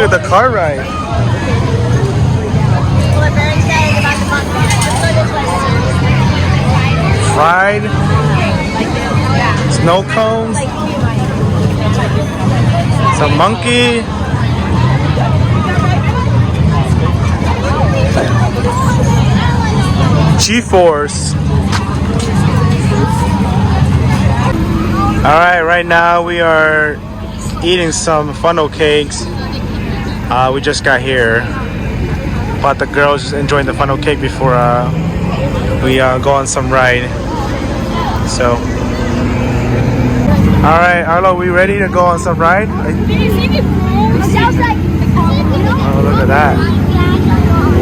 at the car ride. Fried snow cones. Some monkey. G-Force. Alright, right now we are eating some funnel cakes. We just got here. But the girls just enjoying the funnel cake before we go on some ride. So, alright, Arlo, we ready to go on some ride? Oh, look at that.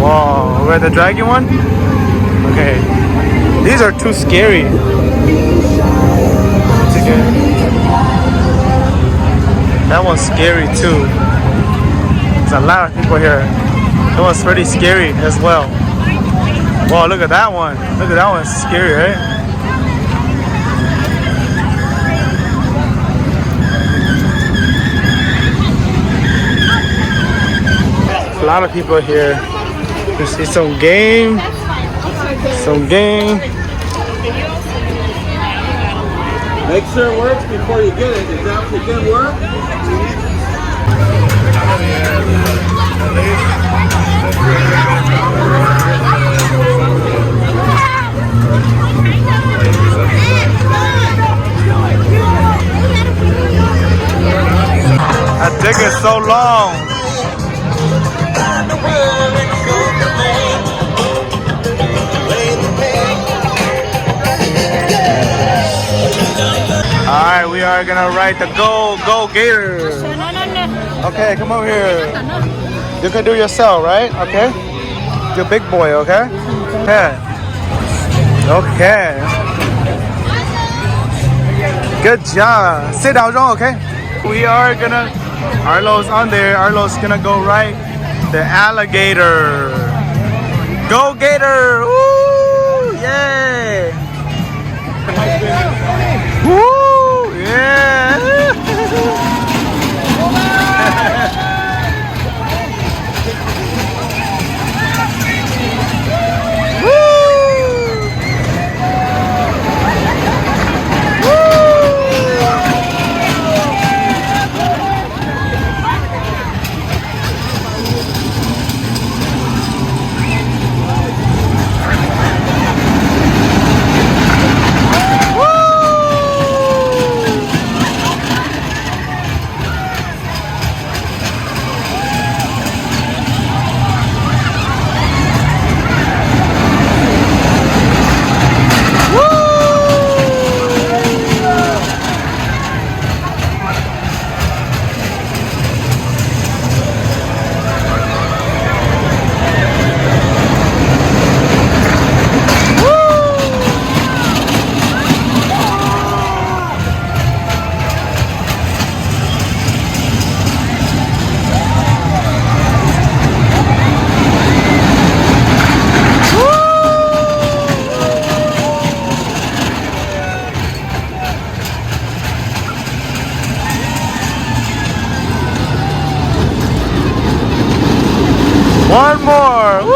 Whoa, we're at the dragon one? Okay. These are too scary. That one's scary too. There's a lot of people here. That one's pretty scary as well. Wow, look at that one. Look at that one, it's scary, right? A lot of people here. You see some game. Some game. Make sure it works before you get it. Is that it didn't work? That dick is so long. Alright, we are gonna ride the Go Gator. Okay, come over here. You can do yourself, right? Okay. You're a big boy, okay? Okay. Okay. Good job. Sit down, John, okay? We are gonna, Arlo's on there. Arlo's gonna go ride the alligator. Go Gator! Woo! Yay! Woo! Yeah! One more! Woo!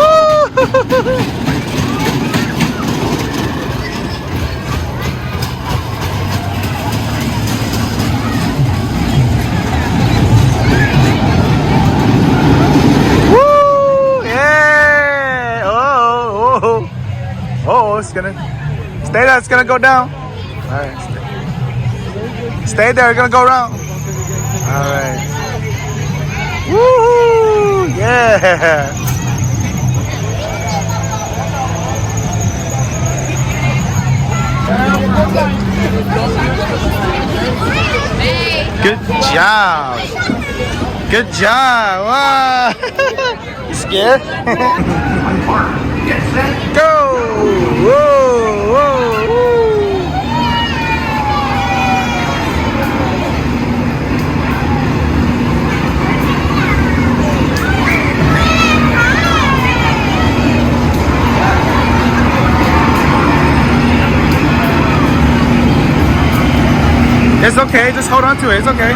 Woo! Yeah! Oh, it's gonna stay there, it's gonna go down. Alright. Stay there, it's gonna go around. Alright. Woo! Yeah! Good job! Good job! Wow! You scared? Go! Whoa! Whoa! Whoa! It's okay, just hold on to it, it's okay.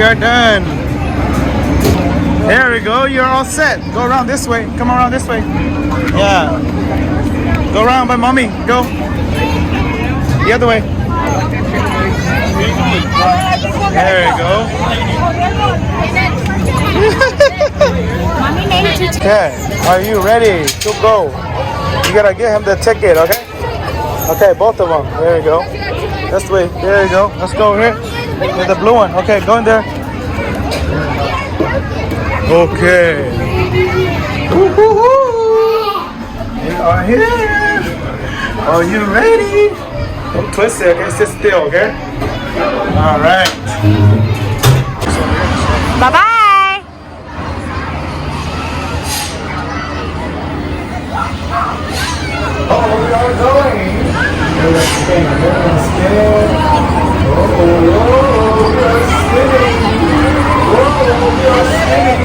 are done. There we go. You're all set. Go around this way. Come around this way. Yeah. Go around by mommy. Go. The other way. There you go. Okay. Are you ready to go? You gotta get him the ticket, okay? Okay, both of them. There you go. This way. There you go. Let's go here. Get the blue one. Okay, go in there. Okay. We are here. Are you ready? Don't twist it, okay? Sit still, okay? All right. Bye-bye. Oh, we are going. Let's spin. Let's spin. Oh, we are spinning. Oh, we are spinning.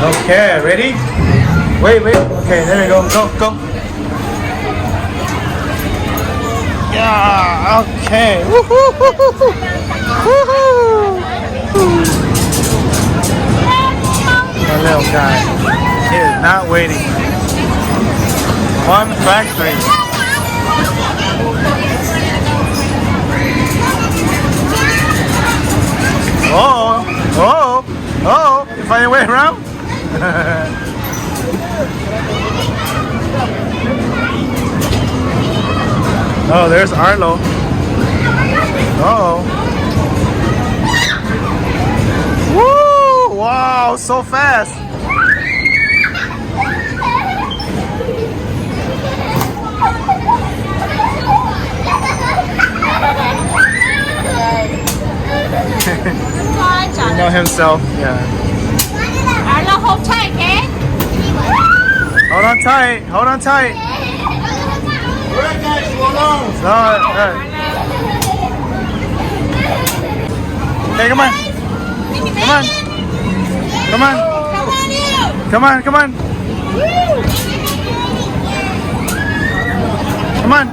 Okay, ready? Wait. Okay, there you go. Go. Yeah, okay. Woohoo! That little guy. He is not waiting. Fun factory. Oh, you find your way around? Oh, there's Arlo. Oh. Woo! Wow, so fast. You know himself, yeah. Arlo, hold tight, okay? Hold on tight. Alright guys, hold on. Okay, come on. Come on. Come on.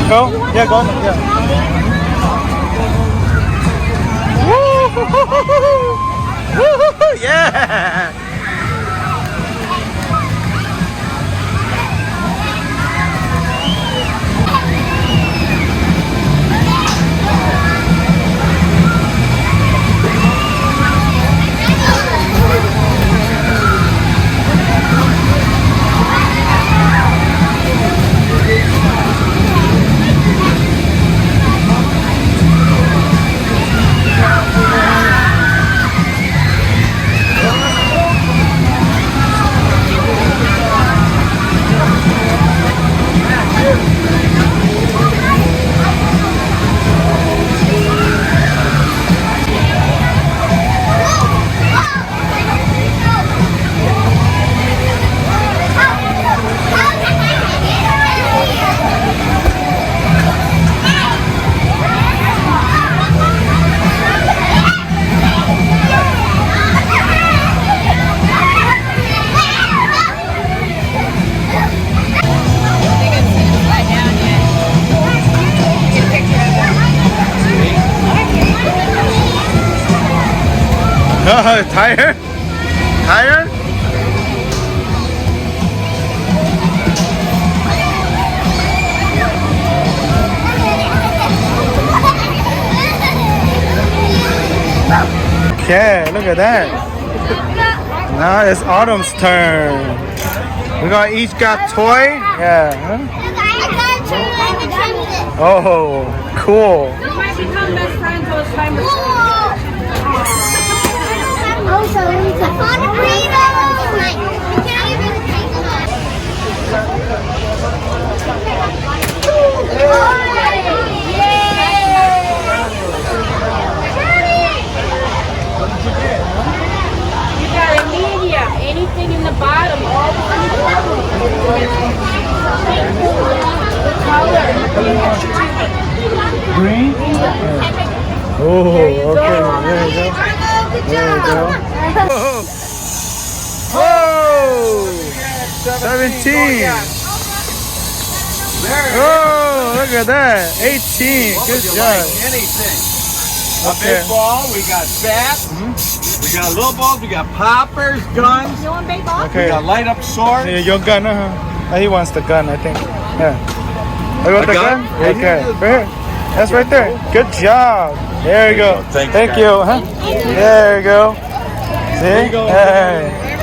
Go? Yeah, go. Yeah. Woo! Yeah! Tired? Tired? Okay, look at that. Now it's Autumn's turn. We gonna each got toy? Yeah. Huh? Oh, cool. We might become best friends those times. You got a medium, anything in the bottom, all the color. Green? Oh, okay. There you go. Whoa! 17. Oh, look at that. 18. Good job. Anything. A Okay. big ball, we got bats, we got little balls, we got poppers, guns, You want big ball? we Okay. got light up swords. Yeah, your gun, He wants the gun, I think. Yeah. You want A the gun? gun? Yeah, Okay. you- Right here. That's right there. Good job. There you go. Thanks, Thank guys. you. Huh? There you go. See? you go. Hey.